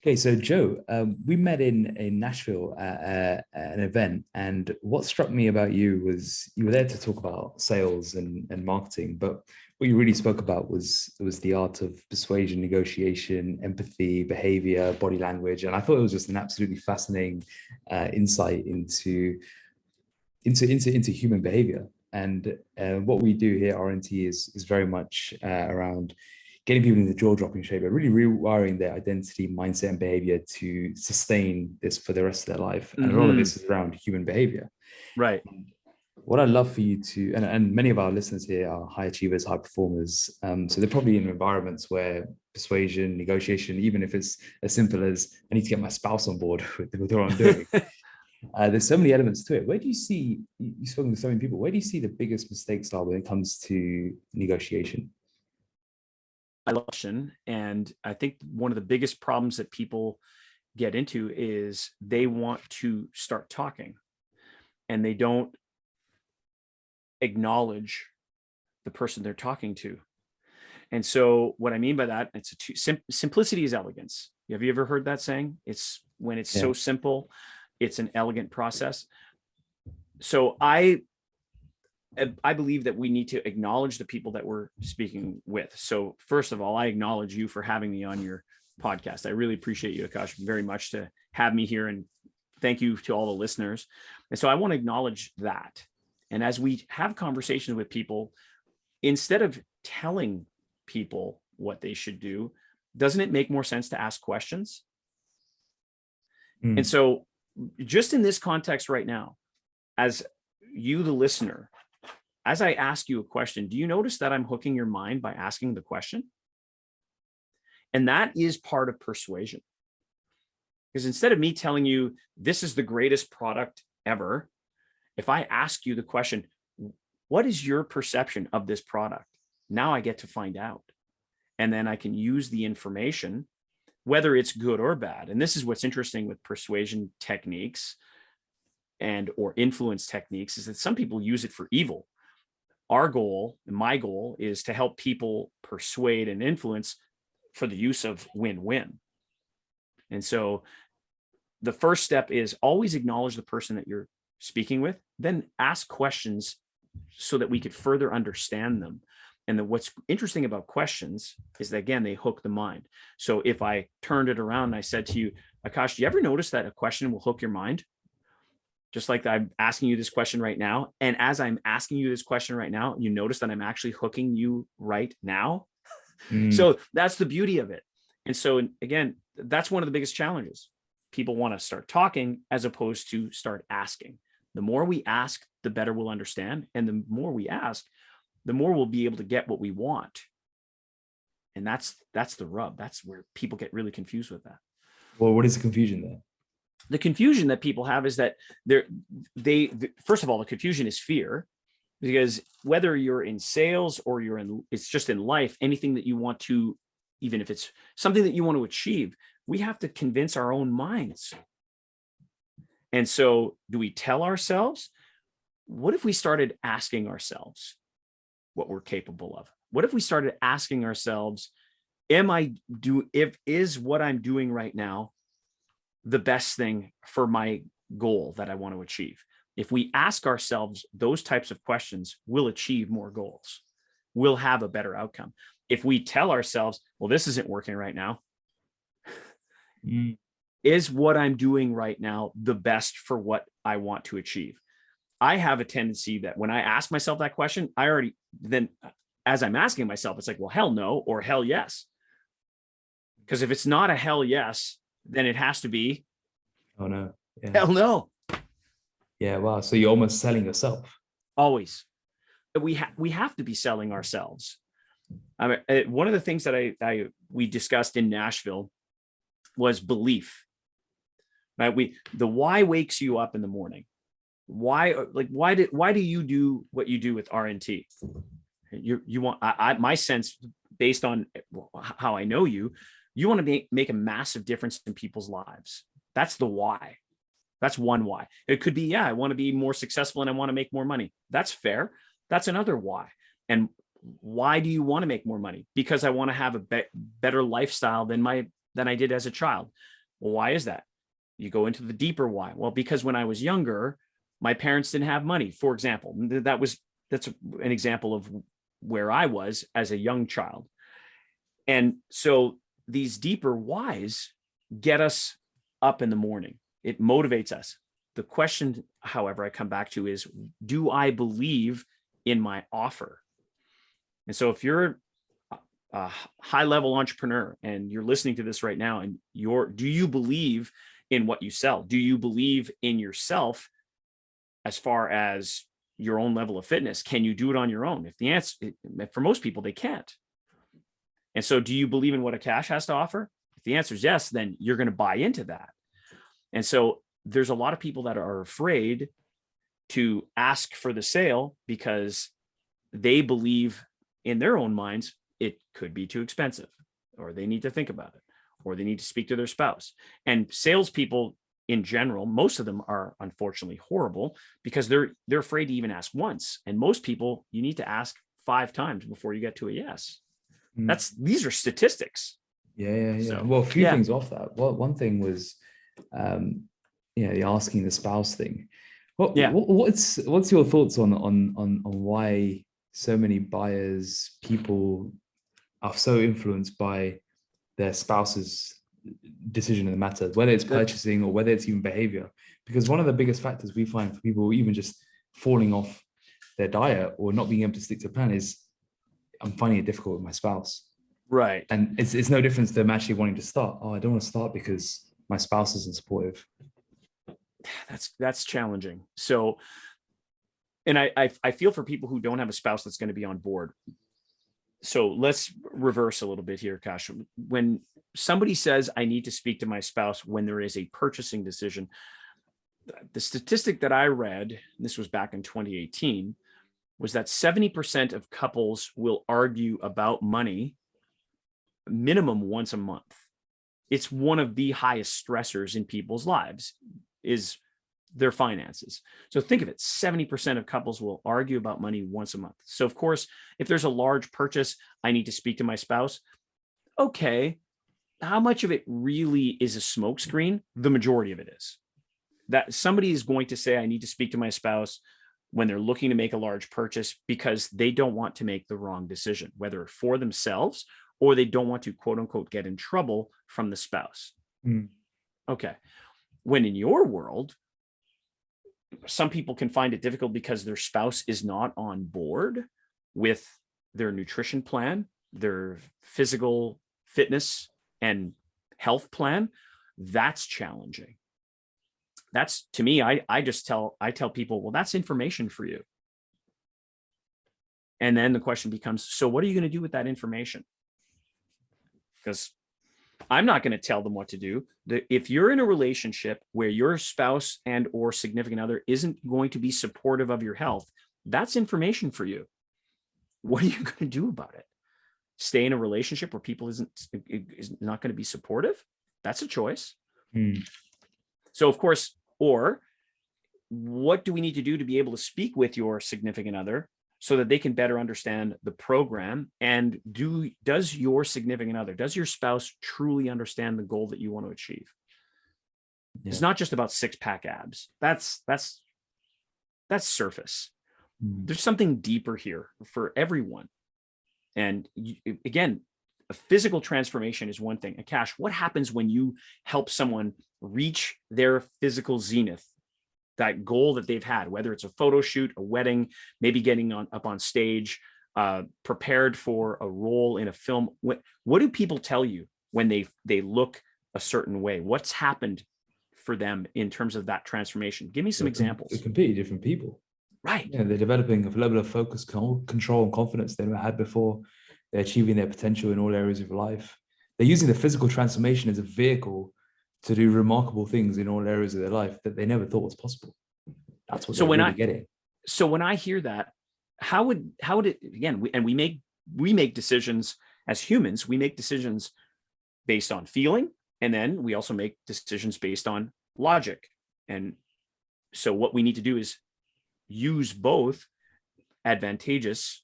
Okay, so Joe, we met in Nashville at an event, and what struck me about you was you were there to talk about sales and marketing, but what you really spoke about was the art of persuasion, negotiation, empathy, behavior, body language, and I thought it was just an absolutely fascinating insight into human behavior. And what we do here at RNT is very much around getting people in the jaw-dropping shape, but really rewiring their identity, mindset, and behavior to sustain this for the rest of their life. And a lot of this is around human behavior. Right. What I'd love for you to, and many of our listeners here are high achievers, high performers. So they're probably in environments where persuasion, negotiation, even if it's as simple as I need to get my spouse on board with what I'm doing. There's so many elements to it. Where do you see, you've spoken to so many people, where do you see the biggest mistakes are when it comes to negotiation? And I think one of the biggest problems that people get into is they want to start talking and they don't acknowledge the person they're talking to. And so what I mean by that, simplicity is elegance. Have you ever heard that saying? It's when it's so simple, it's an elegant process. So I believe that we need to acknowledge the people that we're speaking with. So first of all, I acknowledge you for having me on your podcast. I really appreciate you, Akash, very much to have me here. And thank you to all the listeners. And so I want to acknowledge that. And as we have conversations with people, instead of telling people what they should do, doesn't it make more sense to ask questions? And so just in this context right now, as you, the listener, as I ask you a question, do you notice that I'm hooking your mind by asking the question? And that is part of persuasion. Because instead of me telling you, this is the greatest product ever, if I ask you the question, what is your perception of this product? Now I get to find out. And then I can use the information, whether it's good or bad. And this is what's interesting with persuasion techniques or influence techniques, is that some people use it for evil. Our goal, and my goal, is to help people persuade and influence for the use of win-win. And so the first step is always acknowledge the person that you're speaking with, then ask questions so that we could further understand them. And what's interesting about questions is that, again, they hook the mind. So if I turned it around and I said to you, Akash, do you ever notice that a question will hook your mind? Just like I'm asking you this question right now. And as I'm asking you this question right now, you notice that I'm actually hooking you right now. So that's the beauty of it. And so, again, that's one of the biggest challenges. People want to start talking as opposed to start asking. The more we ask, the better we'll understand. And the more we ask, the more we'll be able to get what we want. And that's the rub. That's where people get really confused with that. Well, what is the confusion there? The confusion that people have is that first of all, the confusion is fear, because whether you're in sales or it's just in life, anything that you want to, even if it's something that you want to achieve, we have to convince our own minds. And so do we tell ourselves? What if we started asking ourselves what we're capable of? What if we started asking ourselves, is what I'm doing right now the best thing for my goal that I want to achieve? If we ask ourselves those types of questions, we'll achieve more goals. We'll have a better outcome. If we tell ourselves, well, this isn't working right now. Is what I'm doing right now the best for what I want to achieve? I have a tendency that when I ask myself that question, as I'm asking myself, it's like, well, hell no, or hell yes. Because if it's not a hell yes, then it has to be, oh no, hell no. Yeah, wow. So you're almost selling yourself. Always. We have to be selling ourselves. I mean, one of the things that we discussed in Nashville was belief. Right? The why wakes you up in the morning. Why do you do what you do with RNT? You want my sense, based on how I know you want to make a massive difference in people's lives. That's the why. That's one why. It could be, I want to be more successful and I want to make more money. That's fair. That's another why. And why do you want to make more money? Because I want to have a better lifestyle than my than I did as a child. Well, why is that? You go into the deeper why. Well, because when I was younger, my parents didn't have money, for example. That's an example of where I was as a young child. And so these deeper whys get us up in the morning. It motivates us. The question, however, I come back to is, do I believe in my offer? And so if you're a high-level entrepreneur and you're listening to this right now, and do you believe in what you sell? Do you believe in yourself as far as your own level of fitness? Can you do it on your own? If the answer, for most people, they can't. And so do you believe in what Akash has to offer? If the answer is yes, then you're going to buy into that. And so there's a lot of people that are afraid to ask for the sale because they believe in their own minds it could be too expensive, or they need to think about it, or they need to speak to their spouse. And salespeople in general, most of them are unfortunately horrible because they're afraid to even ask once. And most people, you need to ask 5 times before you get to a yes. These are statistics. Yeah. So, well, a few things off that. Well, one thing was, the asking the spouse thing. What's your thoughts on why so many buyers, people are so influenced by their spouse's decision in the matter, whether it's purchasing or whether it's even behavior? Because one of the biggest factors we find for people even just falling off their diet or not being able to stick to a plan is, I'm finding it difficult with my spouse. Right. And it's no difference to them actually wanting to start. Oh, I don't want to start because my spouse isn't supportive. That's challenging. So, and I feel for people who don't have a spouse that's going to be on board. So let's reverse a little bit here, Kash. When somebody says, I need to speak to my spouse when there is a purchasing decision, the statistic that I read, and this was back in 2018, was that 70% of couples will argue about money minimum once a month. It's one of the highest stressors in people's lives is their finances. So think of it, 70% of couples will argue about money once a month. So of course, if there's a large purchase, I need to speak to my spouse. Okay, how much of it really is a smokescreen? The majority of it is. That somebody is going to say, I need to speak to my spouse when they're looking to make a large purchase because they don't want to make the wrong decision, whether for themselves or they don't want to, quote unquote, get in trouble from the spouse. Okay. When in your world, some people can find it difficult because their spouse is not on board with their nutrition plan, their physical fitness and health plan. That's challenging. That's, to me, I tell people, well, that's information for you. And then the question becomes, so what are you going to do with that information? Because I'm not going to tell them what to do. If you're in a relationship where your spouse and or significant other isn't going to be supportive of your health, that's information for you. What are you going to do about it? Stay in a relationship where people is not going to be supportive? That's a choice. So of course, or what do we need to do to be able to speak with your significant other so that they can better understand the program? And does your significant other, does your spouse truly understand the goal that you want to achieve? Yeah. It's not just about 6-pack abs. That's surface. There's something deeper here for everyone. And again, a physical transformation is one thing. Akash, what happens when you help someone reach their physical zenith, that goal that they've had, whether it's a photo shoot, a wedding, maybe getting up on stage, prepared for a role in a film? What do people tell you when they look a certain way? What's happened for them in terms of that transformation? Give me some examples. They're completely different people. Right. Yeah, they're developing a level of focus, control, and confidence they never had before. They're achieving their potential in all areas of life. They're using the physical transformation as a vehicle to do remarkable things in all areas of their life that they never thought was possible. That's what they're really getting. So when I hear that, how would it, again, we make decisions as humans, we make decisions based on feeling, and then we also make decisions based on logic. And so what we need to do is use both advantageous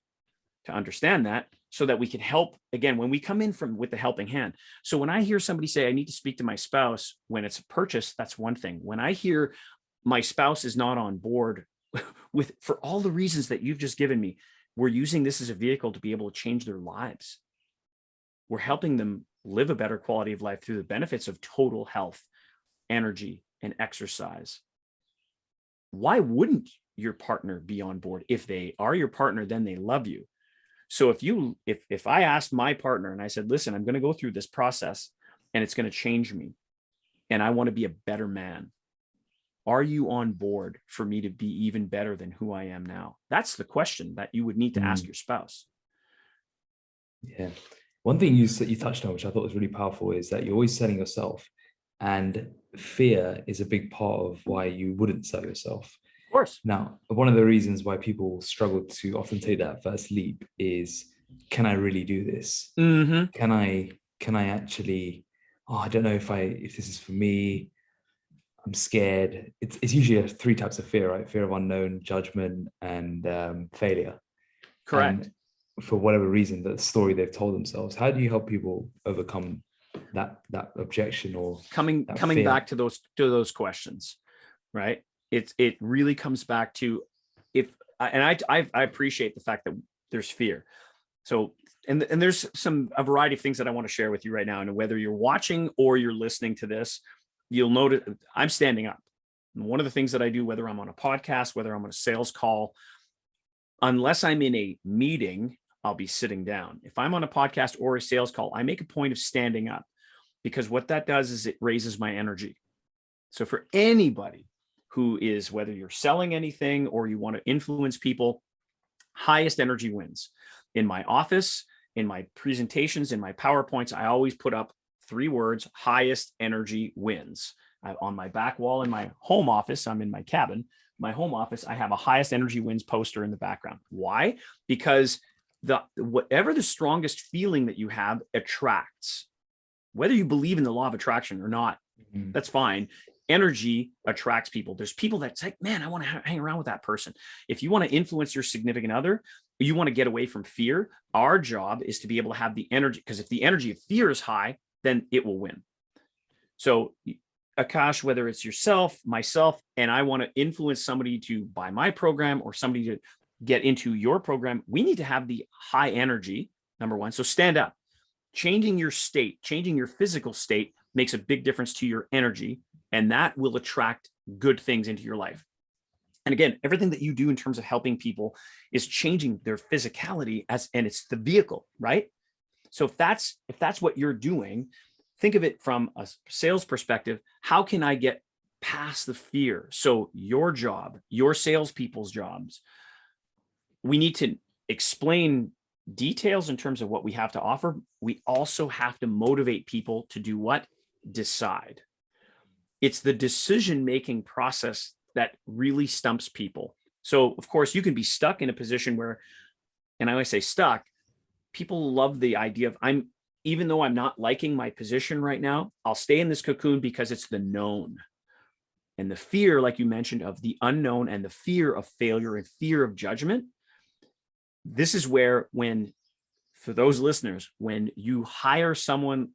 to understand that so that we can help, again, when we come in with the helping hand. So when I hear somebody say, I need to speak to my spouse when it's a purchase, that's one thing. When I hear my spouse is not on board for all the reasons that you've just given me, we're using this as a vehicle to be able to change their lives. We're helping them live a better quality of life through the benefits of total health, energy, and exercise. Why wouldn't your partner be on board? If they are your partner, then they love you. So if I asked my partner and I said, listen, I'm going to go through this process and it's going to change me and I want to be a better man, are you on board for me to be even better than who I am now? That's the question that you would need to ask your spouse. Yeah. One thing you touched on, which I thought was really powerful, is that you're always selling yourself, and fear is a big part of why you wouldn't sell yourself. Of course. Now, one of the reasons why people struggle to often take that first leap is, can I really do this? Mm-hmm. Can I actually, I don't know if this is for me. I'm scared. It's usually 3 types of fear, right? Fear of unknown, judgment, and failure. Correct. And for whatever reason, the story they've told themselves. How do you help people overcome that objection or coming fear? Back to those questions, right? It really comes back to I appreciate the fact that there's fear. So and there's a variety of things that I want to share with you right now. And whether you're watching or you're listening to this, you'll notice I'm standing up. And one of the things that I do, whether I'm on a podcast, whether I'm on a sales call, unless I'm in a meeting, I'll be sitting down. If I'm on a podcast or a sales call, I make a point of standing up, because what that does is it raises my energy. So for anybody who is, whether you're selling anything or you want to influence people, highest energy wins. In my office, in my presentations, in my PowerPoints, I always put up 3 words: highest energy wins. On my back wall in my home office, I'm in my cabin, my home office, I have a highest energy wins poster in the background. Why? Because whatever the strongest feeling that you have attracts. Whether you believe in the law of attraction or not, that's fine. Energy attracts people. There's people that's like, man, I want to hang around with that person. If you want to influence your significant other, you want to get away from fear, our job is to be able to have the energy, because if the energy of fear is high, then it will win. So Akash, whether it's yourself, myself, and I want to influence somebody to buy my program or somebody to get into your program, we need to have the high energy, number one. So stand up. Changing your state, changing your physical state makes a big difference to your energy, and that will attract good things into your life. And again, everything that you do in terms of helping people is changing their physicality and it's the vehicle, right? So if that's what you're doing, think of it from a sales perspective. How can I get past the fear? So your job, your salespeople's jobs, we need to explain details in terms of what we have to offer. We also have to motivate people to do what? Decide. It's the decision-making process that really stumps people. So of course you can be stuck in a position where, and I always say stuck, people love the idea of even though I'm not liking my position right now, I'll stay in this cocoon because it's the known. And the fear, like you mentioned, of the unknown and the fear of failure and fear of judgment. This is where, for those listeners, when you hire someone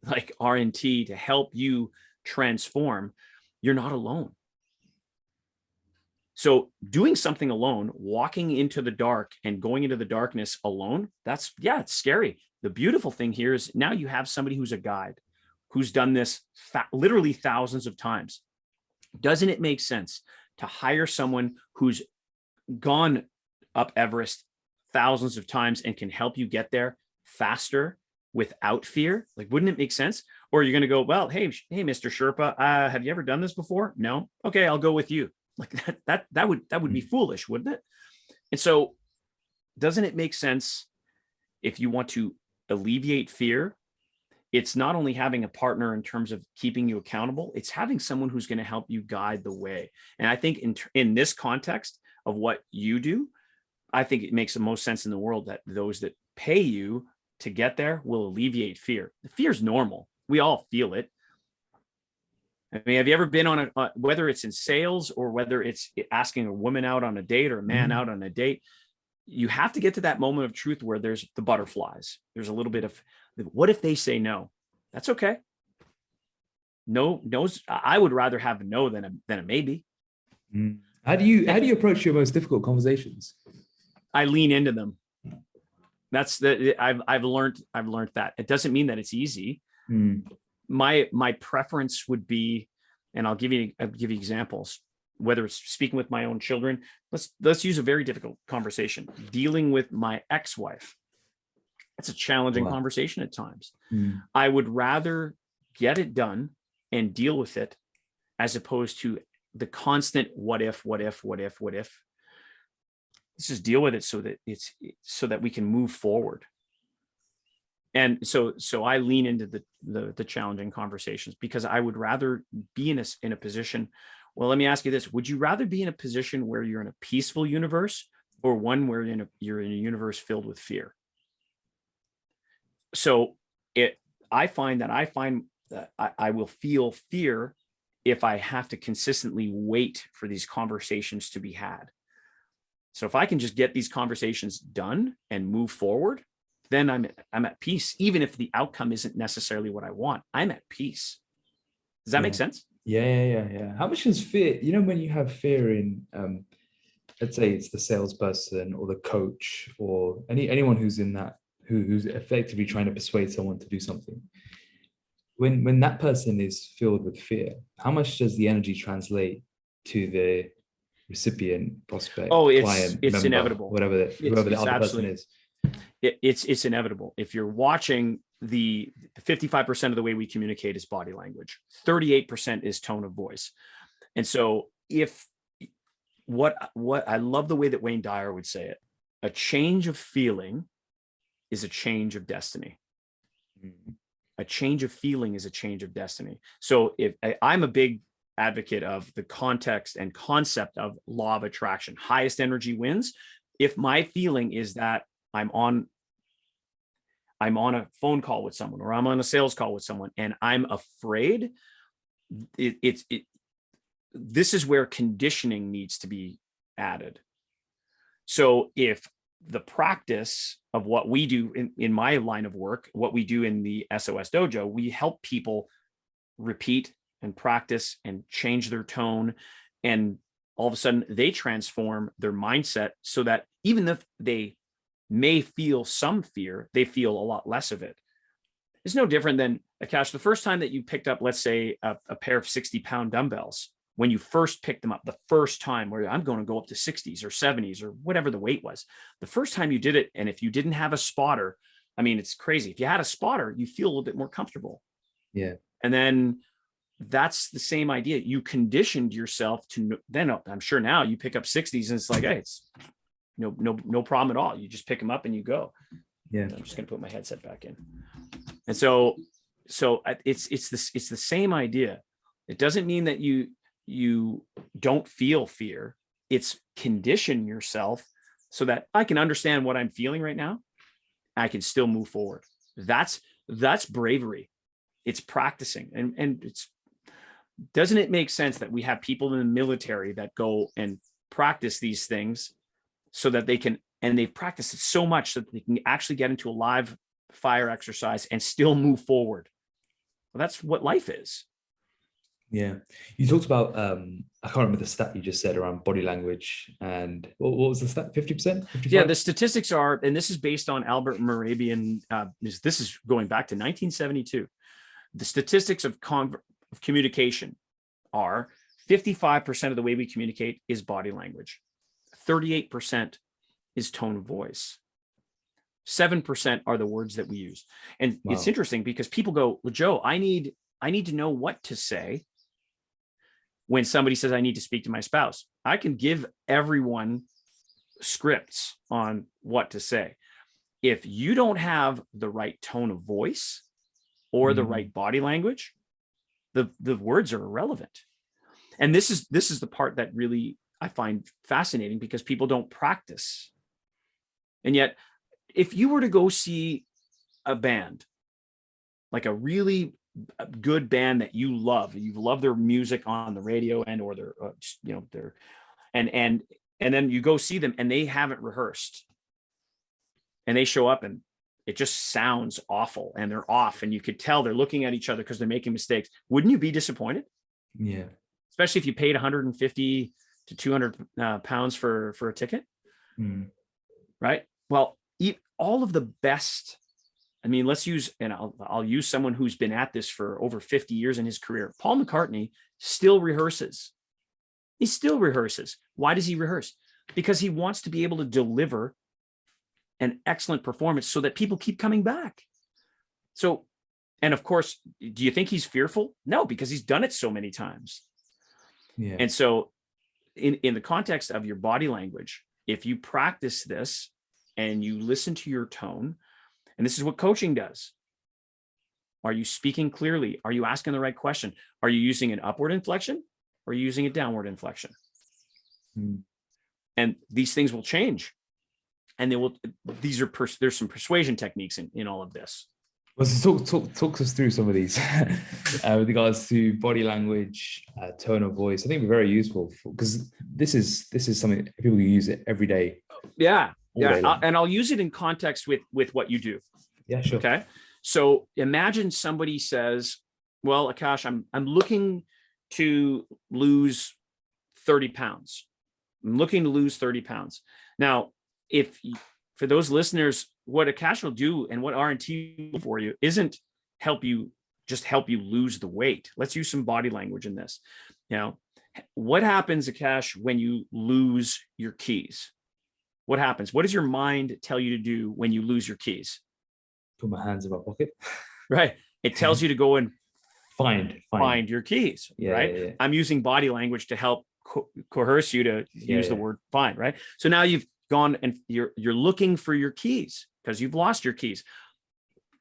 like RNT to help you transform, you're not alone. So doing something alone, walking into the dark and going into the darkness alone, it's scary. The beautiful thing here is now you have somebody who's a guide, who's done this literally thousands of times. Doesn't it make sense to hire someone who's gone up Everest thousands of times and can help you get there faster without fear? Like, wouldn't it make sense? Or you're going to go, well, hey, Mr. Sherpa, have you ever done this before? No. Okay, I'll go with you. Like that would be foolish, wouldn't it? And so doesn't it make sense, if you want to alleviate fear, it's not only having a partner in terms of keeping you accountable, it's having someone who's going to help you guide the way. And I think in this context of what you do, I think it makes the most sense in the world that those that pay you to get there will alleviate fear. The fear is normal. We all feel it. I mean, have you ever been on whether it's in sales or whether it's asking a woman out on a date or a man out on a date, you have to get to that moment of truth where there's the butterflies. There's a little bit of, what if they say no? That's okay. No, I would rather have a no than a maybe. How do you approach your most difficult conversations? I lean into them. I've learned that. It doesn't mean that it's easy. My preference would be, and I'll give you examples, whether it's speaking with my own children. Let's use a very difficult conversation. Dealing with my ex-wife. It's a challenging conversation at times. I would rather get it done and deal with it as opposed to the constant what if. Let's just deal with it so that we can move forward. And so I lean into the challenging conversations because I would rather be in a position. Well, let me ask you this. Would you rather be in a position where you're in a peaceful universe or one where you're in a universe filled with fear? So I find that I will feel fear if I have to consistently wait for these conversations to be had. So if I can just get these conversations done and move forward, then I'm at peace. Even if the outcome isn't necessarily what I want, I'm at peace. Does that make sense? Yeah. How much is fear? When you have fear in, let's say it's the salesperson or the coach or anyone who's in that, who's effectively trying to persuade someone to do something. When that person is filled with fear, how much does the energy translate to the recipient, prospect, client, it's member, inevitable. whoever the other person is? It's inevitable. If you're watching, the 55% of the way we communicate is body language. 38% is tone of voice. And so what I love the way that Wayne Dyer would say it, a change of feeling is a change of destiny. A change of feeling is a change of destiny. So if I'm a big advocate of the context and concept of law of attraction, highest energy wins. If my feeling is that I'm on a phone call with someone or I'm on a sales call with someone and I'm afraid, this is where conditioning needs to be added. So if the practice of what we do in my line of work, what we do in the SOS Dojo, we help people repeat and practice and change their tone. And all of a sudden they transform their mindset so that even if they may feel some fear, they feel a lot less of it. It's no different than, Akash, the first time that you picked up, let's say, a pair of 60-pound dumbbells, when you first picked them up, the first time where I'm going to go up to 60s or 70s or whatever the weight was, the first time you did it, and if you didn't have a spotter, I mean, it's crazy. If you had a spotter, you feel a little bit more comfortable. Yeah. And then that's the same idea. You conditioned yourself to, then I'm sure now you pick up 60s and it's like, hey, it's no problem at all. You just pick them up and you go. Yeah. I'm just going to put my headset back in. And so it's the same idea. It doesn't mean that you don't feel fear. It's condition yourself so that I can understand what I'm feeling right now. I can still move forward. That's bravery. It's practicing. And doesn't it make sense that we have people in the military that go and practice these things so that they can, and they've practiced it so much that they can actually get into a live fire exercise and still move forward. Well, that's what life is. Yeah. You talked about, I can't remember the stat you just said around body language, and what was the stat? 50%? 55%? Yeah, the statistics are, and this is based on Albert Mehrabian. This is going back to 1972. The statistics of communication are 55% of the way we communicate is body language. 38% is tone of voice. 7% are the words that we use. And wow. It's interesting because people go, well, Joe, I need to know what to say when somebody says I need to speak to my spouse. I can give everyone scripts on what to say. If you don't have the right tone of voice or the right body language, the words are irrelevant. And this is the part that really I find fascinating because people don't practice. And yet, if you were to go see a band, like a really good band that you love, you've loved their music on the radio and or their and then you go see them and they haven't rehearsed and they show up and it just sounds awful and they're off and you could tell they're looking at each other because they're making mistakes. Wouldn't you be disappointed? Yeah. Especially if you paid 150 to 200 pounds for a ticket, right? Well, all of the best, I mean, let's use, and I'll use someone who's been at this for over 50 years in his career. Paul McCartney still rehearses. He still rehearses. Why does he rehearse? Because he wants to be able to deliver an excellent performance so that people keep coming back. So, and of course, do you think he's fearful? No, because he's done it so many times. Yeah. And so in the context of your body language, if you practice this and you listen to your tone, and this is what coaching does. Are you speaking clearly? Are you asking the right question? Are you using an upward inflection or are you using a downward inflection? And these things will change. And they will, there's some persuasion techniques in all of this. Well, so talk us through some of these with regards to body language, tone of voice. I think it'd be very useful because this is something people use it every day. Yeah. And I'll use it in context with what you do. Yeah, sure. Okay. So imagine somebody says, well, Akash, I'm looking to lose 30 pounds. I'm looking to lose 30 pounds. Now, for those listeners, what Akash will do and what RNT will do for you isn't help you lose the weight. Let's use some body language in this. What happens, Akash, when you lose your keys? What happens? What does your mind tell you to do when you lose your keys? Put my hands in my pocket. Right. It tells you to go and find your keys. Yeah, right. Yeah. I'm using body language to help coerce you to use the word find. Right. So now you've gone and you're looking for your keys because you've lost your keys.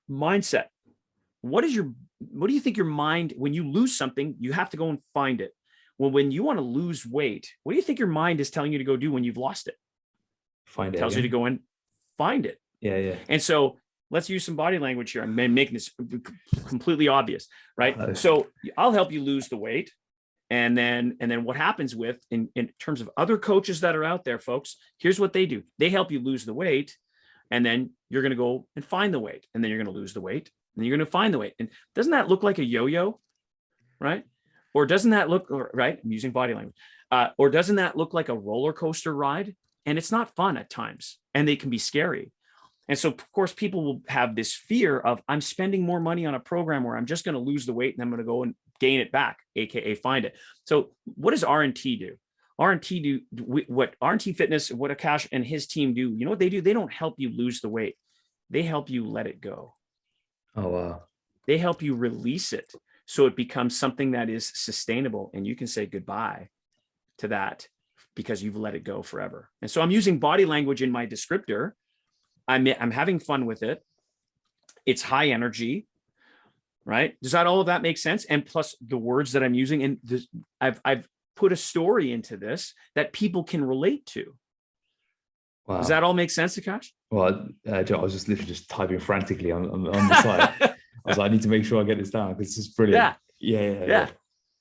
Mindset. What do you think your mind, when you lose something, you have to go and find it? Well, when you want to lose weight, what do you think your mind is telling you to go do when you've lost it? Find it. Tells you to go and find it. Yeah. And so let's use some body language here. I'm making this completely obvious, right? So I'll help you lose the weight. And then what happens in terms of other coaches that are out there, folks, here's what they do. They help you lose the weight. And then you're going to go and find the weight. And then you're going to lose the weight. And then you're going to find the weight. And doesn't that look like a yo-yo? Right? Or doesn't that look, right? I'm using body language. Or doesn't that look like a roller coaster ride? And it's not fun at times. And they can be scary. And so, of course, people will have this fear of, I'm spending more money on a program where I'm just going to lose the weight and I'm going to go and gain it back, AKA find it. So what does RNT do? What RNT Fitness, what Akash and his team do, you know what they do? They don't help you lose the weight. They help you let it go. Oh, wow. They help you release it so it becomes something that is sustainable and you can say goodbye to that because you've let it go forever. And so I'm using body language in my descriptor. I'm having fun with it. It's high energy, right? Does all of that make sense? And plus the words that I'm using, and I've put a story into this that people can relate to. Wow. Does that all make sense, Akash? Well, Joe, I was just literally typing frantically on the side. I was like, I need to make sure I get this down because this is brilliant. Yeah.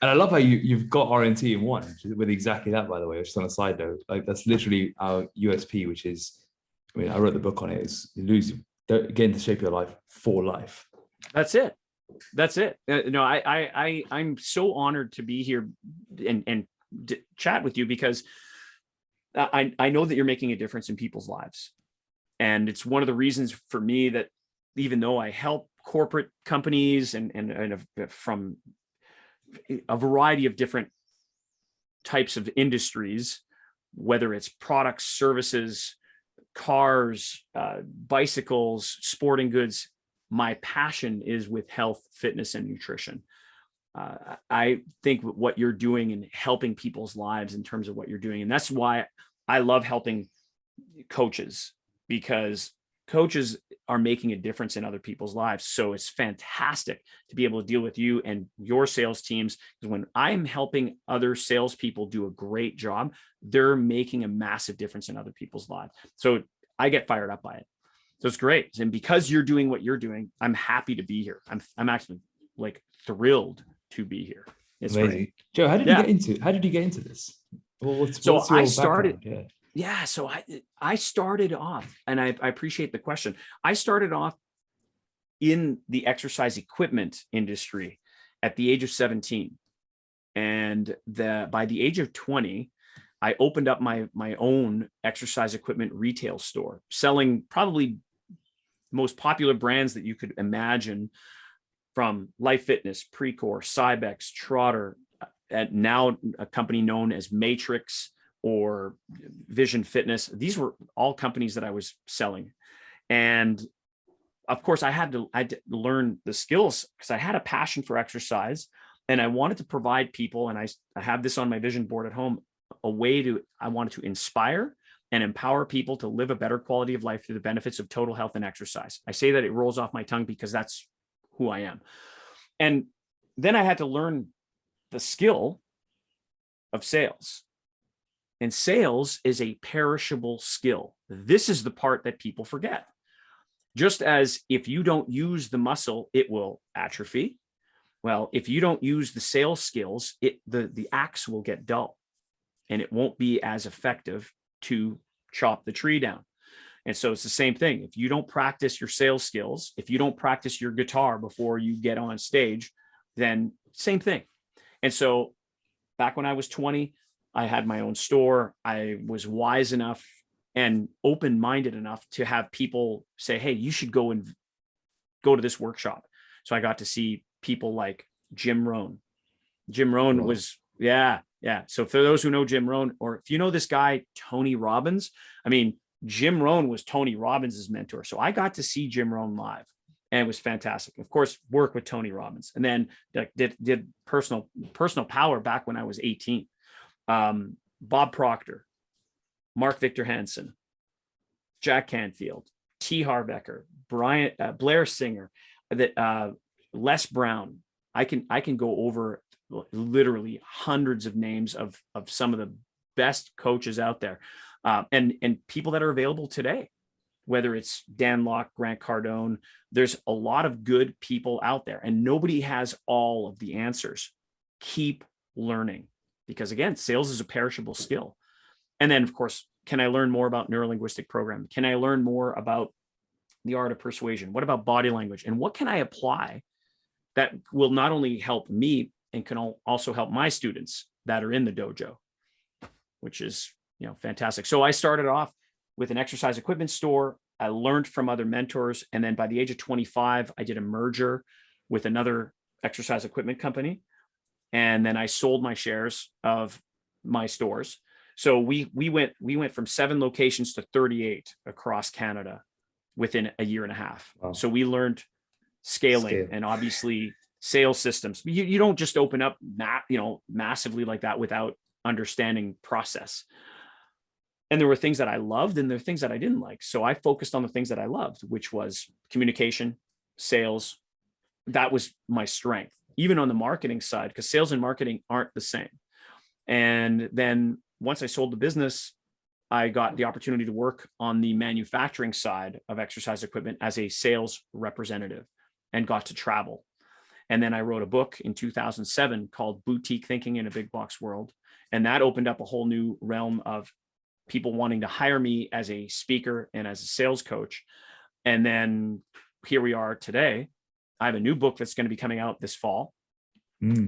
And I love how you've got RNT in one with exactly that, by the way, just on a side note. Like that's literally our USP, which is, I mean, I wrote the book on it. It's get into shape your life for life. That's it. I'm so honored to be here and chat with you because I know that you're making a difference in people's lives. And it's one of the reasons for me that even though I help corporate companies and from a variety of different types of industries, whether it's products, services, cars, bicycles, sporting goods, my passion is with health, fitness, and nutrition. I think what you're doing and helping people's lives in terms of what you're doing. And that's why I love helping coaches, because coaches are making a difference in other people's lives. So it's fantastic to be able to deal with you and your sales teams. Because when I'm helping other salespeople do a great job, they're making a massive difference in other people's lives. So I get fired up by it. So it's great. And because you're doing what you're doing, I'm happy to be here. I'm actually like thrilled to be here. It's amazing. Great. Joe, how did you get into this? What's I your started. background? Yeah. So I started off, and I appreciate the question. I started off in the exercise equipment industry at the age of 17. And by the age of 20, I opened up my own exercise equipment retail store, selling probably most popular brands that you could imagine, from Life Fitness, Precor, Cybex, Trotter, and now a company known as Matrix or Vision Fitness. These were all companies that I was selling. And of course, I had to learn the skills because I had a passion for exercise, and I wanted to provide people, and I have this on my vision board at home, I wanted to inspire and empower people to live a better quality of life through the benefits of total health and exercise. I say that, it rolls off my tongue because that's who I am. And then I had to learn the skill of sales. And sales is a perishable skill. This is the part that people forget. Just as if you don't use the muscle, it will atrophy. Well, if you don't use the sales skills, the axe will get dull, and it won't be as effective to chop the tree down. And so it's the same thing. If you don't practice your sales skills, if you don't practice your guitar before you get on stage, then same thing. And so back when I was 20, I had my own store. I was wise enough and open-minded enough to have people say, hey, you should go to this workshop. So I got to see people like Jim Rohn. Jim Rohn was, yeah. So for those who know Jim Rohn, or if you know this guy, Tony Robbins, I mean, Jim Rohn was Tony Robbins' mentor. So I got to see Jim Rohn live, and it was fantastic. Of course, work with Tony Robbins, and then did personal power back when I was 18. Bob Proctor, Mark Victor Hansen, Jack Canfield, T. Harbecker, Blair Singer, Les Brown. I can go over literally hundreds of names of some of the best coaches out there, and people that are available today, whether it's Dan Locke, Grant Cardone. There's a lot of good people out there, and nobody has all of the answers. Keep learning, because again, sales is a perishable skill. And then, of course, can I learn more about neurolinguistic programming? Can I learn more about the art of persuasion? What about body language? And what can I apply that will not only help me and can also help my students that are in the dojo, which is, fantastic. So I started off with an exercise equipment store. I learned from other mentors. And then by the age of 25, I did a merger with another exercise equipment company. And then I sold my shares of my stores. So we went from 7 locations to 38 across Canada within a year and a half. Wow. So we learned scaling and obviously sales systems. You don't just open up massively like that without understanding process. And there were things that I loved, and there were things that I didn't like. So I focused on the things that I loved, which was communication, sales. That was my strength, even on the marketing side, because sales and marketing aren't the same. And then once I sold the business, I got the opportunity to work on the manufacturing side of exercise equipment as a sales representative, and got to travel. And then I wrote a book in 2007 called Boutique Thinking in a Big Box World. And that opened up a whole new realm of people wanting to hire me as a speaker and as a sales coach. And then here we are today. I have a new book that's going to be coming out this fall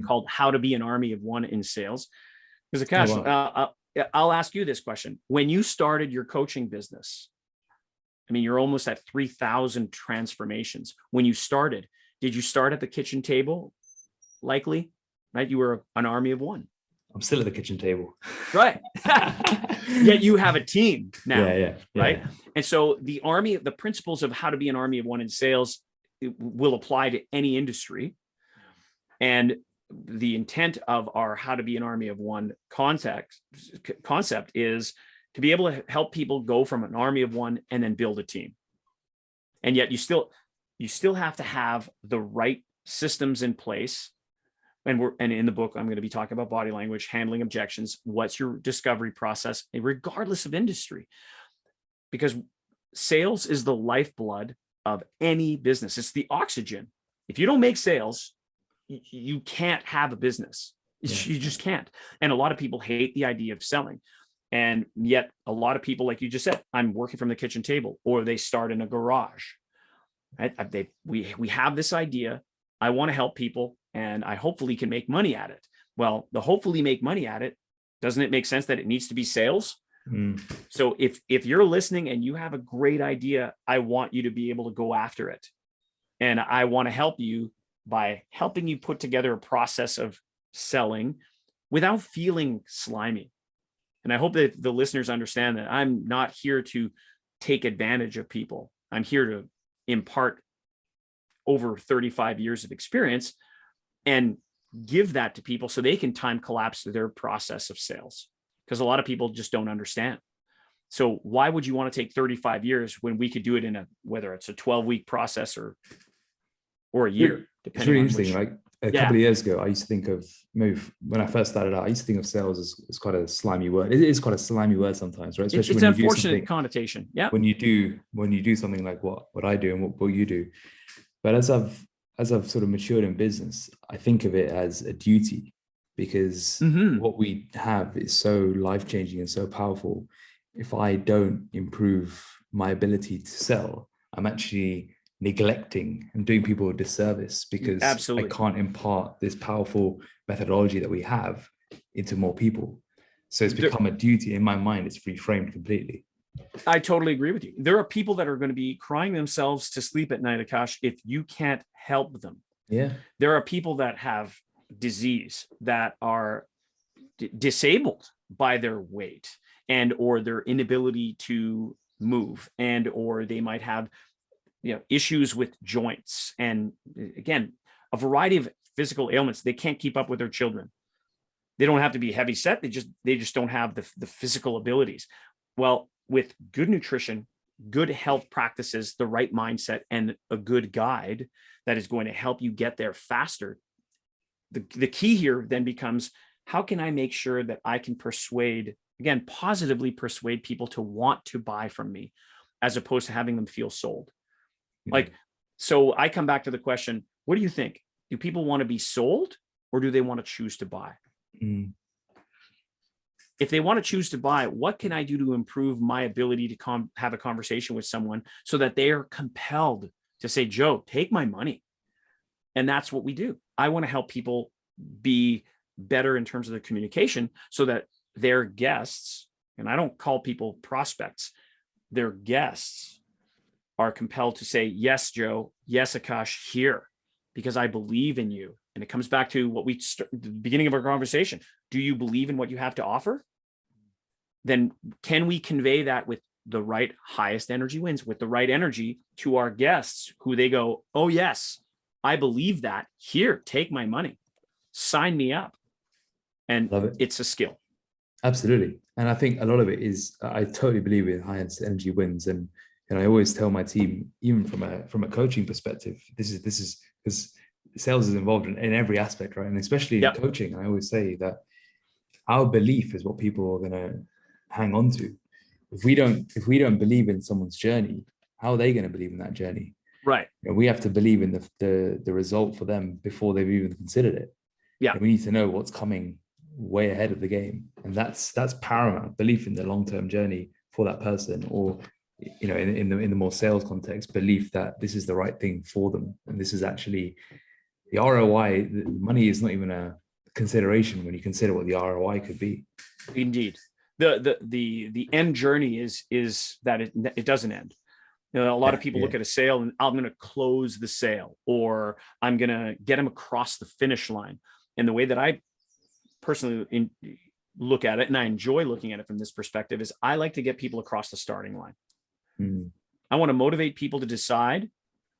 called How to Be an Army of One in Sales. Because Akash, I'll ask you this question. When you started your coaching business, I mean, you're almost at 3,000 transformations. When you started, did you start at the kitchen table? Likely, right? You were an army of one. I'm still at the kitchen table. Right. Yet you have a team now, right? Yeah. And so the principles of how to be an army of one in sales will apply to any industry. And the intent of our how to be an army of one concept is to be able to help people go from an army of one and then build a team. And yet you still have to have the right systems in place. And in the book, I'm going to be talking about body language, handling objections. What's your discovery process, regardless of industry? Because sales is the lifeblood of any business. It's the oxygen. If you don't make sales, you can't have a business. You just can't. And a lot of people hate the idea of selling. And yet a lot of people, like you just said, I'm working from the kitchen table, or they start in a garage. Right? We have this idea. I want to help people and I hopefully can make money at it. Well, the hopefully make money at it, doesn't it make sense that it needs to be sales? So if you're listening and you have a great idea, I want you to be able to go after it. And I want to help you by helping you put together a process of selling without feeling slimy. And I hope that the listeners understand that I'm not here to take advantage of people. I'm here to impart over 35 years of experience and give that to people so they can time collapse their process of sales, because a lot of people just don't understand. So why would you want to take 35 years when we could do it in whether it's a 12-week process or a year? It's really interesting. Like a couple of years ago, I used to think of, maybe when I first started out, I used to think of sales as quite a slimy word. It is quite a slimy word sometimes, right? Especially it's an unfortunate connotation. Yeah. When you do something like what I do and what you do. But as I've sort of matured in business, I think of it as a duty, because what we have is so life-changing and so powerful. If I don't improve my ability to sell, I'm actually neglecting and doing people a disservice, because I can't impart this powerful methodology that we have into more people. So it's become a duty. In my mind, it's reframed completely. I totally agree with you. There are people that are going to be crying themselves to sleep at night, Akash, if you can't help them. Yeah. There are people that have disease, that are disabled by their weight and or their inability to move, and or they might have issues with joints, and again, a variety of physical ailments. They can't keep up with their children. They don't have to be heavy set. They just don't have the physical abilities. Well, with good nutrition, good health practices, the right mindset, and a good guide that is going to help you get there faster. The key here then becomes, how can I make sure that I can positively persuade people to want to buy from me, as opposed to having them feel sold? Like, so I come back to the question, what do you think? Do people want to be sold, or do they want to choose to buy? If they want to choose to buy, what can I do to improve my ability to have a conversation with someone so that they are compelled to say, Joe, take my money? And that's what we do. I want to help people be better in terms of their communication so that their guests, and I don't call people prospects, their guests are compelled to say, yes, Joe, yes, Akash, here, because I believe in you. And it comes back to what the beginning of our conversation. Do you believe in what you have to offer? Then can we convey that with the right highest energy wins, with the right energy to our guests, who they go, oh, yes, I believe that. Here, take my money. Sign me up. And it's a skill. Absolutely. And I think a lot of it is, I totally believe in highest energy wins. And I always tell my team, even from a coaching perspective, this is because sales is involved in every aspect, right? And especially in coaching, I always say that our belief is what people are going to hang on to. If we don't believe in someone's journey, how are they going to believe in that journey? Right. We have to believe in the result for them before they've even considered it. Yeah. And we need to know what's coming way ahead of the game, and that's paramount. Belief in the long-term journey for that person, or in the more sales context, belief that this is the right thing for them, and this is actually the ROI. The money is not even a consideration when you consider what the ROI could be. Indeed, the end journey is that it doesn't end. A lot of people look at a sale and I'm going to close the sale, or I'm going to get them across the finish line. And the way that I personally look at it, and I enjoy looking at it from this perspective, is I like to get people across the starting line. I want to motivate people to decide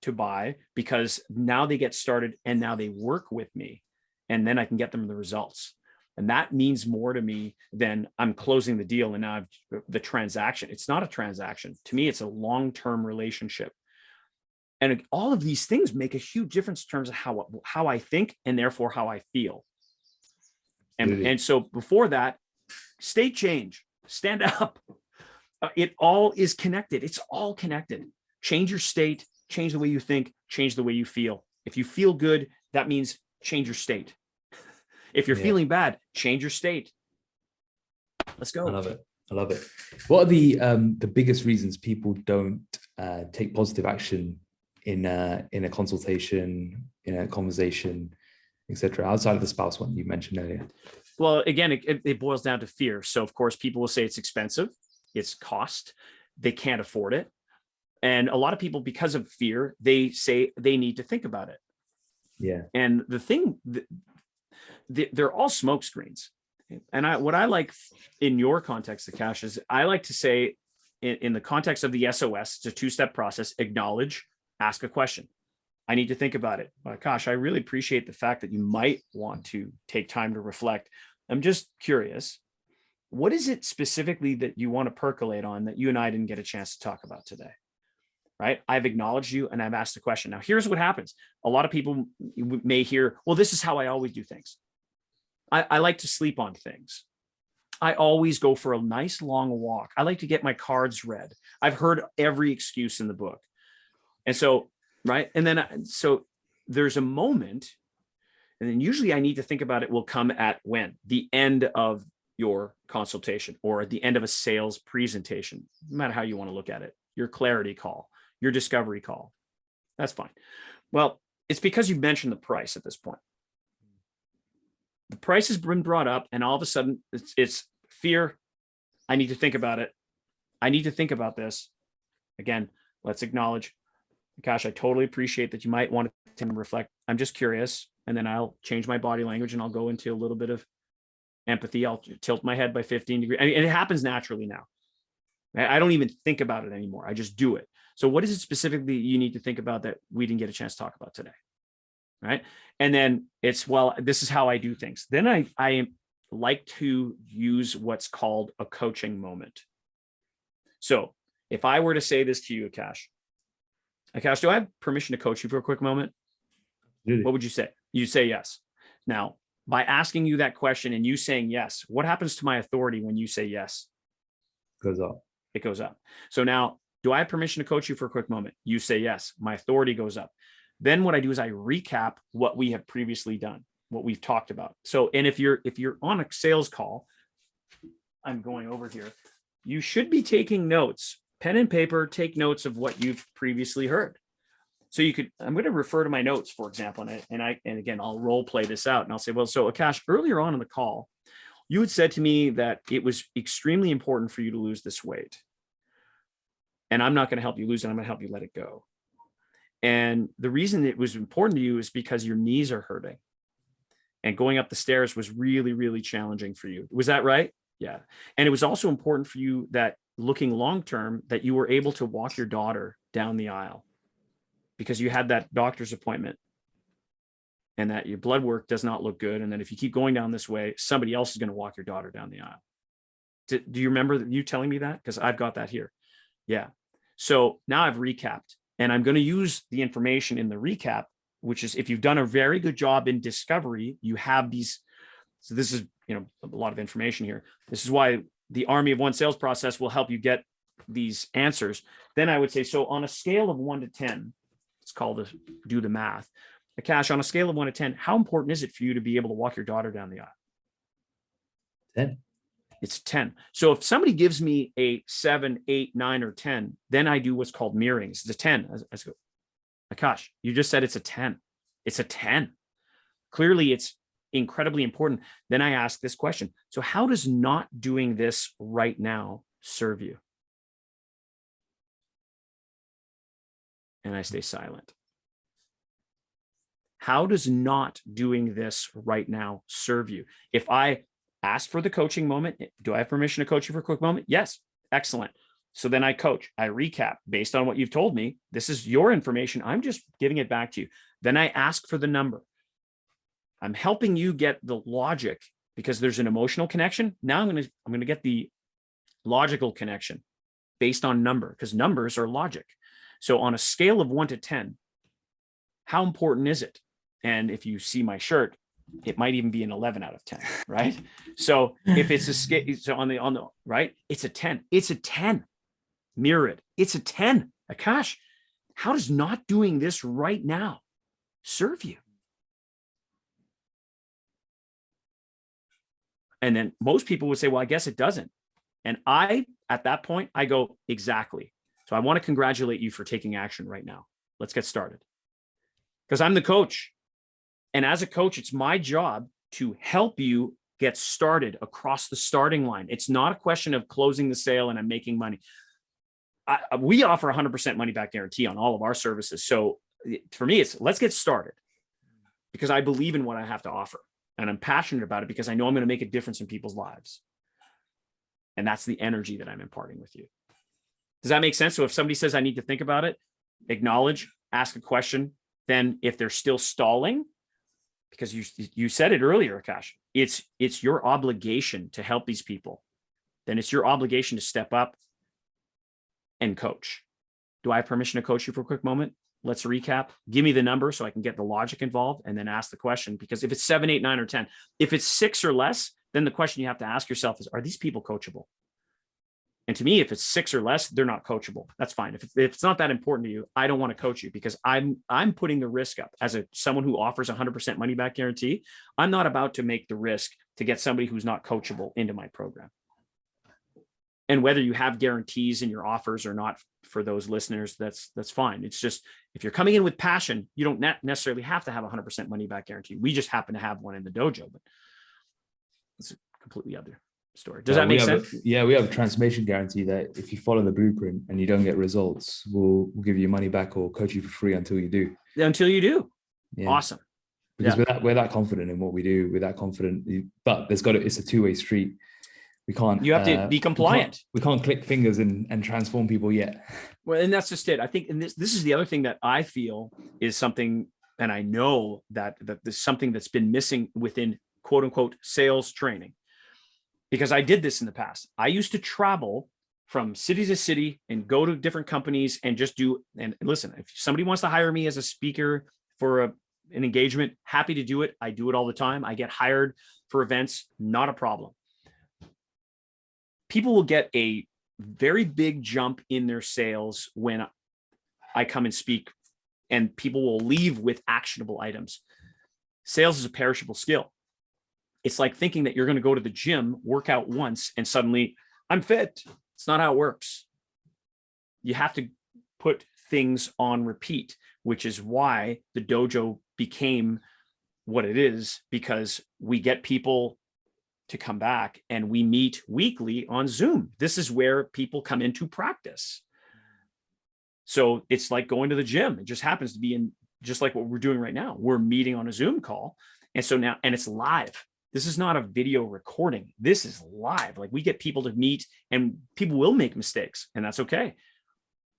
to buy, because now they get started and now they work with me, and then I can get them the results. And that means more to me than I'm closing the deal and now the transaction. It's not a transaction. To me, it's a long-term relationship. And all of these things make a huge difference in terms of how I think, and therefore how I feel. And so before that, state change, stand up. It all is connected. It's all connected. Change your state, change the way you think, change the way you feel. If you feel good, that means change your state. If you're feeling bad, change your state. Let's go. I love it. I love it. What are the biggest reasons people don't take positive action in a consultation, in a conversation, etc., outside of the spouse one you mentioned earlier? Well, again, it boils down to fear. So of course, people will say it's expensive, it's cost, they can't afford it. And a lot of people, because of fear, they say they need to think about it. Yeah. And the thing, they're all smoke screens. And what I like in your context, Akash, is I like to say in the context of the SOS, it's a two-step process: acknowledge, ask a question. I need to think about it. Akash, I really appreciate the fact that you might want to take time to reflect. I'm just curious, what is it specifically that you want to percolate on that you and I didn't get a chance to talk about today? Right? I've acknowledged you and I've asked the question. Now, here's what happens. A lot of people may hear, well, this is how I always do things. I like to sleep on things. I always go for a nice long walk. I like to get my cards read. I've heard every excuse in the book. And so, right. And then, so there's a moment, and then usually I need to think about it will come at when? The end of your consultation or at the end of a sales presentation, no matter how you want to look at it, your clarity call, your discovery call. That's fine. Well, it's because you've mentioned the price at this point. The price has been brought up, and all of a sudden it's fear. I need to think about it. I need to think about this. Again, let's acknowledge, gosh, I totally appreciate that you might want to reflect. I'm just curious. And then I'll change my body language and I'll go into a little bit of empathy. I'll tilt my head by 15 degrees. I mean, it happens naturally now. I don't even think about it anymore. I just do it. So what is it specifically you need to think about that we didn't get a chance to talk about today? Right. And then it's, well, this is how I do things. Then I like to use what's called a coaching moment. So if I were to say this to you, Akash, do I have permission to coach you for a quick moment? Really? What would you say? You'd say yes. Now, by asking you that question and you saying yes, what happens to my authority when you say yes? Goes up. It goes up. So now, do I have permission to coach you for a quick moment? You say yes. My authority goes up. Then what I do is I recap what we have previously done, what we've talked about. So, and if you're on a sales call, I'm going over here, you should be taking notes, pen and paper, take notes of what you've previously heard. So you could, I'm going to refer to my notes, for example, and again, I'll role play this out and I'll say, well, so Akash, earlier on in the call, you had said to me that it was extremely important for you to lose this weight. And I'm not going to help you lose it. I'm going to help you let it go. And the reason it was important to you is because your knees are hurting and going up the stairs was really, really challenging for you. Was that right? Yeah. And it was also important for you that looking long-term, that you were able to walk your daughter down the aisle because you had that doctor's appointment and that your blood work does not look good. And that if you keep going down this way, somebody else is going to walk your daughter down the aisle. Do you remember you telling me that? Because I've got that here. Yeah. So now I've recapped. And I'm going to use the information in the recap, which is if you've done a very good job in discovery, you have these. So this is, a lot of information here. This is why the Army of One sales process will help you get these answers. Then I would say, so on a scale of 1 to 10, it's called do the math. Akash, on a scale of 1 to 10, how important is it for you to be able to walk your daughter down the aisle? 10. It's 10. So if somebody gives me a 7, 8, 9, or 10, then I do what's called mirroring. It's a 10. I go, Akash, you just said it's a 10. It's a 10. Clearly, it's incredibly important. Then I ask this question. So how does not doing this right now serve you? And I stay silent. How does not doing this right now serve you? If I ask for the coaching moment, do I have permission to coach you for a quick moment? Yes. Excellent. So then I coach, I recap based on what you've told me. This is your information. I'm just giving it back to you. Then I ask for the number. I'm helping you get the logic because there's an emotional connection. Now I'm going to get the logical connection based on number because numbers are logic. So on a scale of 1 to 10, how important is it? And if you see my shirt, it might even be an 11 out of 10, right? So if it's a scale, so on the right, it's a 10. It's a 10. Mirror it. It's a 10. Akash, how does not doing this right now serve you? And then most people would say, well, I guess it doesn't. And at that point, I go, exactly. So I want to congratulate you for taking action right now. Let's get started. Because I'm the coach. And as a coach, it's my job to help you get started across the starting line. It's not a question of closing the sale and I'm making money. We offer 100% money back guarantee on all of our services. So for me, it's let's get started, because I believe in what I have to offer and I'm passionate about it because I know I'm going to make a difference in people's lives. And that's the energy that I'm imparting with you. Does that make sense? So if somebody says I need to think about it, acknowledge, ask a question. Then if they're still stalling, because you said it earlier, Akash, it's your obligation to help these people. Then it's your obligation to step up and coach. Do I have permission to coach you for a quick moment? Let's recap. Give me the number so I can get the logic involved and then ask the question. Because if it's 7, 8, 9, or 10, if it's 6 or less, then the question you have to ask yourself is, are these people coachable? And to me, if it's 6 or less, they're not coachable. That's fine. If it's not that important to you, I don't want to coach you, because I'm putting the risk up as someone who offers 100% money back guarantee. I'm not about to make the risk to get somebody who's not coachable into my program. And whether you have guarantees in your offers or not, for those listeners, that's fine. It's just, if you're coming in with passion, you don't necessarily have to have 100% money back guarantee. We just happen to have one in the dojo, but it's a completely other story. Does that make sense? We have a transformation guarantee that if you follow the blueprint and you don't get results, we'll give you money back or coach you for free until you do. Until you do. Yeah. Awesome. Because we're that confident in what we do. We're that confident, but it's a two-way street. We can't. You have to be compliant. We can't click fingers and transform people yet. Well, and that's just it. I think, and this is the other thing that I feel is something, and I know that there's something that's been missing within quote unquote sales training, because I did this in the past. I used to travel from city to city and go to different companies and just do. And listen, if somebody wants to hire me as a speaker for an engagement, happy to do it. I do it all the time. I get hired for events, not a problem. People will get a very big jump in their sales when I come and speak, and people will leave with actionable items. Sales is a perishable skill. It's like thinking that you're going to go to the gym, work out once, and suddenly I'm fit. It's not how it works. You have to put things on repeat, which is why the dojo became what it is, because we get people to come back and we meet weekly on Zoom. This is where people come into practice. So it's like going to the gym. It just happens to be in just like what we're doing right now. We're meeting on a Zoom call. And so now, and it's live. This is not a video recording. This is live. Like, we get people to meet, and people will make mistakes, and that's okay.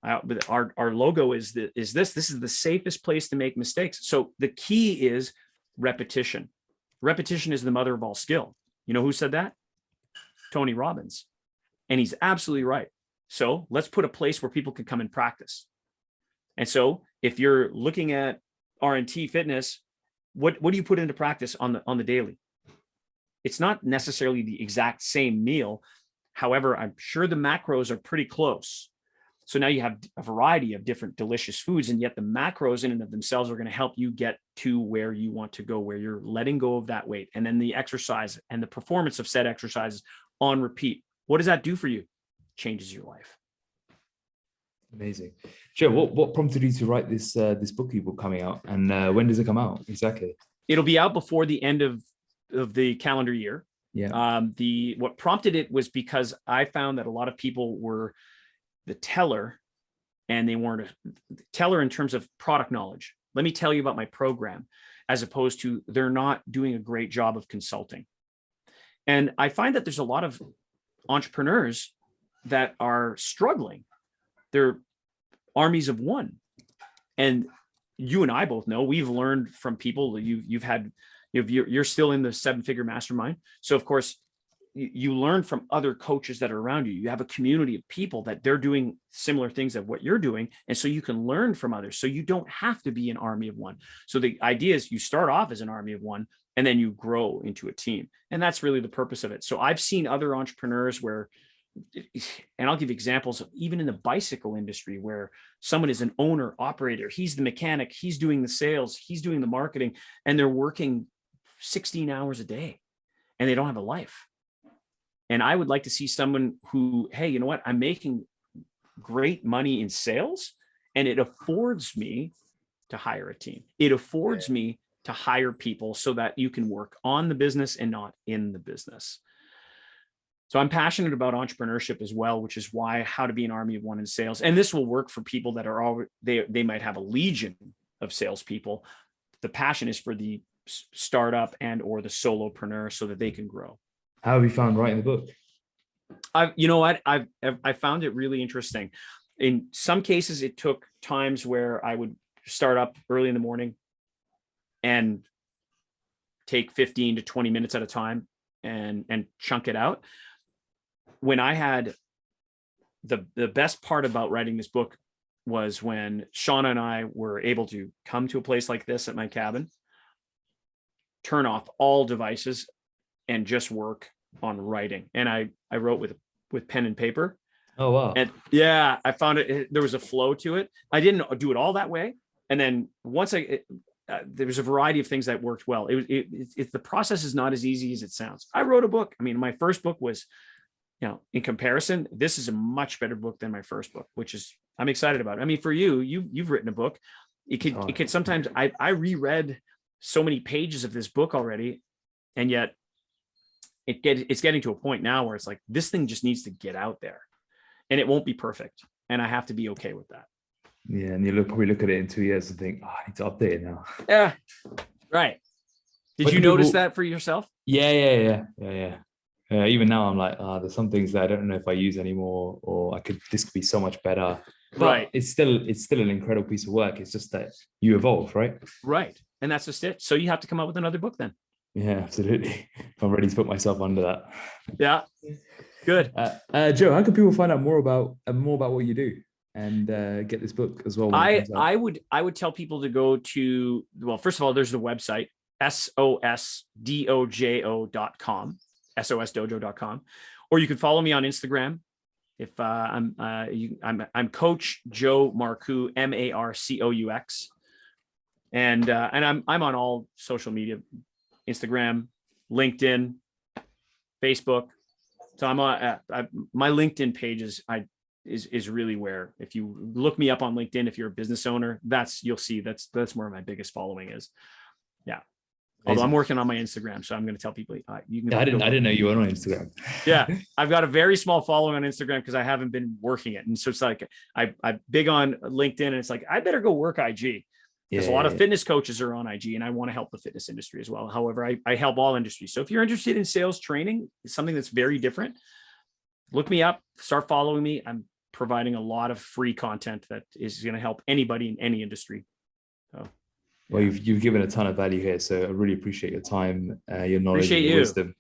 But our logo is this. This is the safest place to make mistakes. So the key is repetition. Repetition is the mother of all skill. You know who said that? Tony Robbins. And he's absolutely right. So let's put a place where people can come and practice. And so if you're looking at RNT Fitness, what do you put into practice on the daily? It's not necessarily the exact same meal. However, I'm sure the macros are pretty close. So now you have a variety of different delicious foods, and yet the macros in and of themselves are going to help you get to where you want to go, where you're letting go of that weight. And then the exercise and the performance of said exercises on repeat. What does that do for you? Changes your life. Amazing. Joe, what prompted you to write this book you've got coming out, and when does it come out exactly? It'll be out before the end of the calendar year. Yeah. What prompted it was because I found that a lot of people were the teller, and they weren't a teller in terms of product knowledge. Let me tell you about my program, as opposed to they're not doing a great job of consulting. And I find that there's a lot of entrepreneurs that are struggling. They're armies of one. And you and I both know, we've learned from people. You're still in the 7-figure mastermind. So of course, you learn from other coaches that are around you. You have a community of people that they're doing similar things of what you're doing. And so you can learn from others. So you don't have to be an army of one. So the idea is you start off as an army of one, and then you grow into a team. And that's really the purpose of it. So I've seen other entrepreneurs where, and I'll give examples of even in the bicycle industry, where someone is an owner, operator, he's the mechanic, he's doing the sales, he's doing the marketing, and they're working 16 hours a day, and they don't have a life. And I would like to see someone who, hey, you know what? I'm making great money in sales, and it affords me to hire a team. It affords me to hire people so that you can work on the business and not in the business. So I'm passionate about entrepreneurship as well, which is why How to Be an Army of One in Sales. And this will work for people that are already, they might have a legion of salespeople. The passion is for the startup and or the solopreneur so that they can grow. How have you found writing the book? You know what? I found it really interesting. In some cases, it took times where I would start up early in the morning and take 15 to 20 minutes at a time and chunk it out. When I had the best part about writing this book was when Shauna and I were able to come to a place like this at my cabin, turn off all devices and just work on writing. And I wrote with pen and paper. Oh, wow. And yeah, I found there was a flow to it. I didn't do it all that way. And then once there was a variety of things that worked well. The process is not as easy as it sounds. I wrote a book. I mean, my first book was, in comparison, this is a much better book than my first book, which is, I'm excited about it. I mean, for you've written a book. It could sometimes, I reread so many pages of this book already. And yet it's getting to a point now where it's like, this thing just needs to get out there and it won't be perfect. And I have to be okay with that. Yeah. And you probably look at it in 2 years and think, I need to update it now. Yeah. Right. Did you notice that for yourself? Yeah. Even now I'm like, there's some things that I don't know if I use anymore, or this could be so much better. But right. It's still an incredible piece of work. It's just that you evolve, right? Right. And that's just it. So you have to come up with another book then. Yeah, absolutely. I'm ready to put myself under that. Yeah. Good. Joe, how can people find out more about what you do and get this book as well? I would tell people to go to, well, first of all, there's the website, SOSDOJO.com, SOSDojo.com, or you can follow me on Instagram. If I'm Coach Joe Marcoux, Marcous, and I'm on all social media, Instagram, LinkedIn, Facebook. So I'm on my LinkedIn page is really where, if you look me up on LinkedIn, if you're a business owner, you'll see that's where my biggest following is. Yeah. Although I'm working on my Instagram, so I'm going to tell people you can. I didn't know you were on Instagram. Yeah, I've got a very small following on Instagram because I haven't been working it, and so it's like I'm big on LinkedIn, and it's like I better go work IG because a lot of fitness coaches are on IG, and I want to help the fitness industry as well. However, I help all industries. So if you're interested in sales training, it's something that's very different. Look me up, start following me. I'm providing a lot of free content that is going to help anybody in any industry. So. Well, you've given a ton of value here, so I really appreciate your time, your knowledge, and your wisdom.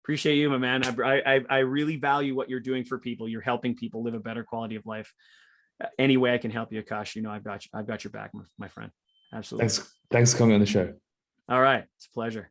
Appreciate you, my man. I really value what you're doing for people. You're helping people live a better quality of life. Any way I can help you, Akash, I've got your back, my friend. Absolutely. Thanks for coming on the show. All right, it's a pleasure.